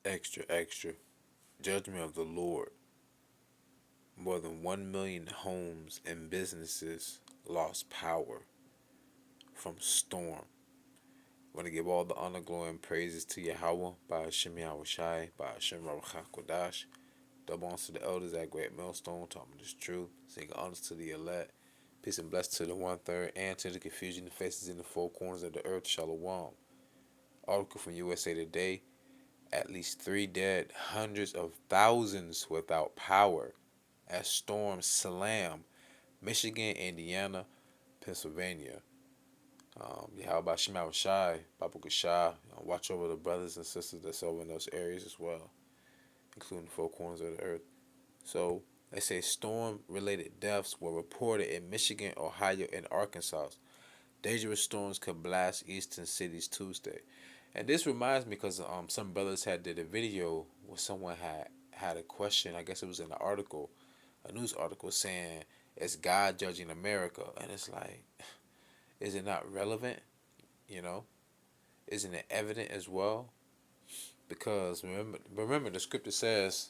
Extra, extra. Judgment of the Lord. More than 1 million homes and businesses lost power from storm. I want to give all the honor, glory, and praises to Yahawah by Hashem YAHAWASHI, by Hashem RAWACHAA QADASH. Double honors to the elders at Great Millstone, talking this truth. Sing honors to the elect. Peace and blessings to the 1/3 and to the confusion that faces in the four corners of the earth. Shalom. Article from USA Today. At least 3 dead, hundreds of thousands without power as storms slam Michigan, Indiana, Pennsylvania. Yahweh Shema Shai, Baba Gashai, watch over the brothers and sisters that's over in those areas as well, including the four corners of the earth. So they say storm-related deaths were reported in Michigan, Ohio, and Arkansas. Dangerous storms could blast eastern cities Tuesday. And this reminds me because some brothers did a video where someone had a question. I guess it was in an article, a news article, saying, "Is God judging America?" And it's like, is it not relevant? You know, isn't it evident as well? Because remember the scripture says,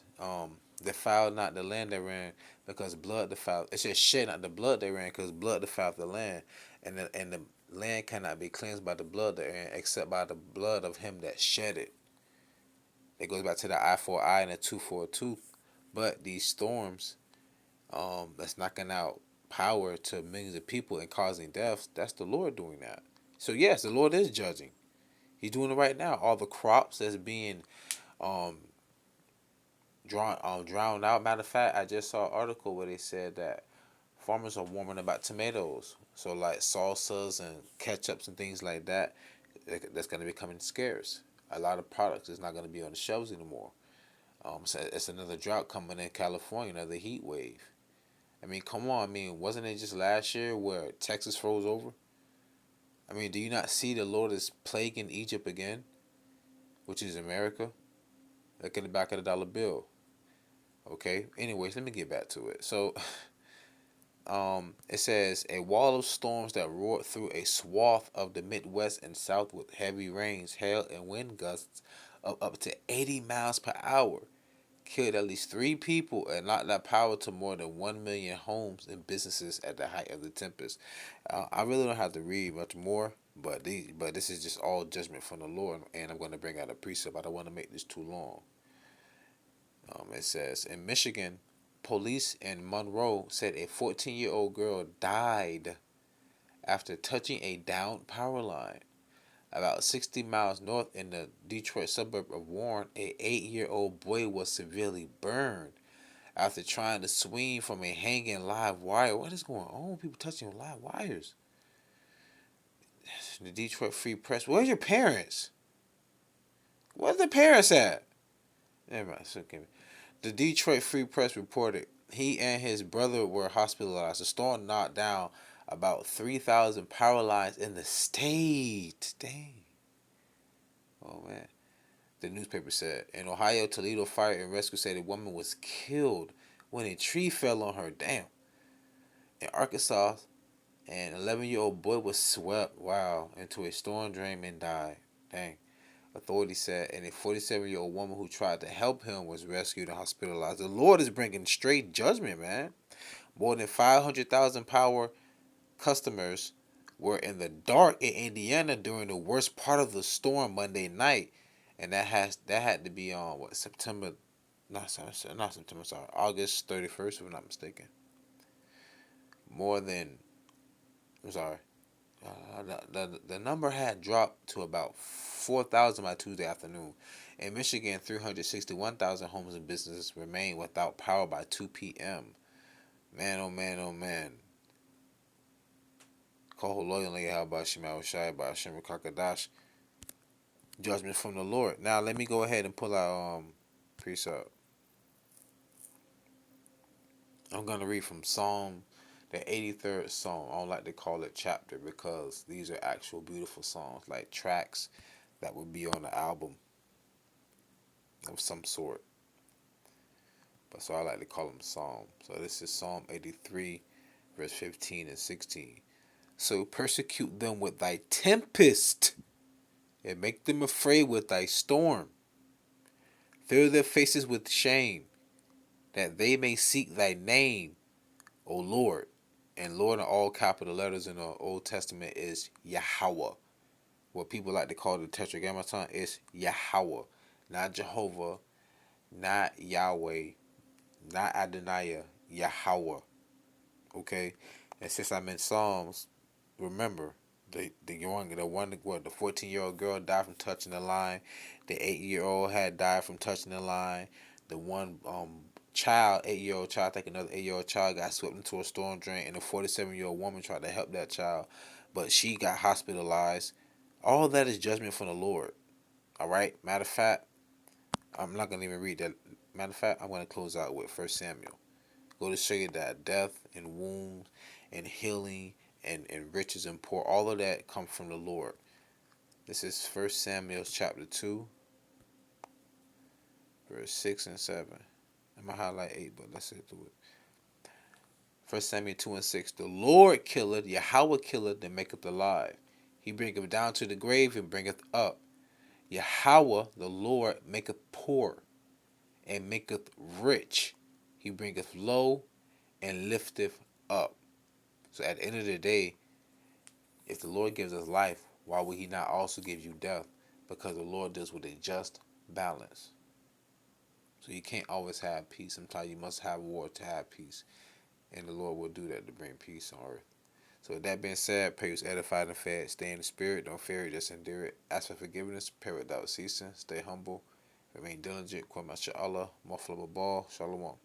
defile not the land therein, because blood defiled. It says, shed not the blood therein, because blood defiled the land, and the land cannot be cleansed by the blood therein, except by the blood of him that shed it. It goes back to the eye for an eye and a tooth for a tooth. But these storms, that's knocking out power to millions of people and causing deaths, that's the Lord doing that. So yes, the Lord is judging. He's doing it right now. All the crops that's being um, drowned out. Matter of fact, I just saw an article where they said that farmers are warning about tomatoes. So like salsas and ketchups and things like that, that's going to be becoming scarce. A lot of products is not going to be on the shelves anymore. So it's another drought coming in California, another heat wave. I mean, come on. I mean, wasn't it just last year where Texas froze over? I mean, do you not see the Lord is plaguing Egypt again, which is America? Look at the back of the dollar bill. Okay. Anyways, let me get back to it. So, it says a wall of storms that roared through a swath of the Midwest and South with heavy rains, hail, and wind gusts of up to 80 miles per hour killed at least 3 people and knocked that power to more than 1 million homes and businesses at the height of the tempest. I really don't have to read much more, but this is just all judgment from the Lord, and I'm going to bring out a precept. I don't want to make this too long. It says in Michigan, police in Monroe said a 14-year-old girl died after touching a downed power line. About 60 miles north in the Detroit suburb of Warren, an 8-year-old boy was severely burned after trying to swing from a hanging live wire. What is going on? People touching live wires. The Detroit Free Press. Where's your parents? Where's the parents at? Never mind. Okay. The Detroit Free Press reported he and his brother were hospitalized. The storm knocked down about 3,000 power lines in the state. Dang. Oh, man. The newspaper said. In Ohio, Toledo Fire and Rescue said a woman was killed when a tree fell on her. Damn. In Arkansas, an 11-year-old boy was swept, into a storm drain and died. Dang. Authorities said, and a 47-year-old woman who tried to help him was rescued and hospitalized. The Lord is bringing straight judgment, man. More than 500,000 power customers were in the dark in Indiana during the worst part of the storm Monday night, and that had to be on September, not September, sorry, August 31st, if I'm not mistaken. More than, I'm sorry, the number had dropped to about 4,000 by Tuesday afternoon. In Michigan, 361,000 homes and businesses remained without power by 2 p.m. Man, oh man, oh man. Call loyally YAHAWASHI by Hashem QADASH. Judgment from the Lord. Now let me go ahead and pull out precept. I'm gonna read from Psalm, the 83rd Psalm. I don't like to call it chapter because these are actual beautiful songs, like tracks that would be on the album of some sort. But so I like to call them Psalm. So this is Psalm 83, verse 15 and 16. So persecute them with thy tempest, and make them afraid with thy storm. Fill their faces with shame, that they may seek thy name, O Lord. And Lord in all capital letters in the Old Testament is Yahawah. What people like to call the Tetragrammaton is Yahawah. Not Jehovah, not Yahweh, not Adonaiah, Yahawah. Okay? And since I'm in Psalms, remember, the 14-year-old girl died from touching the line. The 8-year-old had died from touching the line. The one child, 8-year-old child, I think another 8-year-old child got swept into a storm drain, and a 47-year-old woman tried to help that child, but she got hospitalized. All that is judgment from the Lord. All right. Matter of fact, I'm not gonna even read that. Matter of fact, I'm gonna close out with 1 Samuel. Go to show you that death and wounds and healing and riches and poor, all of that come from the Lord. This is 1 Samuel chapter 2, verse 6 and 7. I'm gonna highlight 8, but let's get through it. 1 Samuel 2 and 6. The Lord killeth, Yahawah killeth, and maketh alive. He bringeth down to the grave and bringeth up. Yahawah, the Lord, maketh poor and maketh rich. He bringeth low and lifteth up. So at the end of the day, if the Lord gives us life, why would he not also give you death? Because the Lord deals with a just balance. So you can't always have peace. Sometimes you must have war to have peace. And the Lord will do that to bring peace on earth. So with that being said, pray was edified and fed. Stay in the spirit. Don't fear it. Just endure it. Ask for forgiveness. Pray without ceasing. Stay humble. Remain diligent. Kwam Allah. Shalom.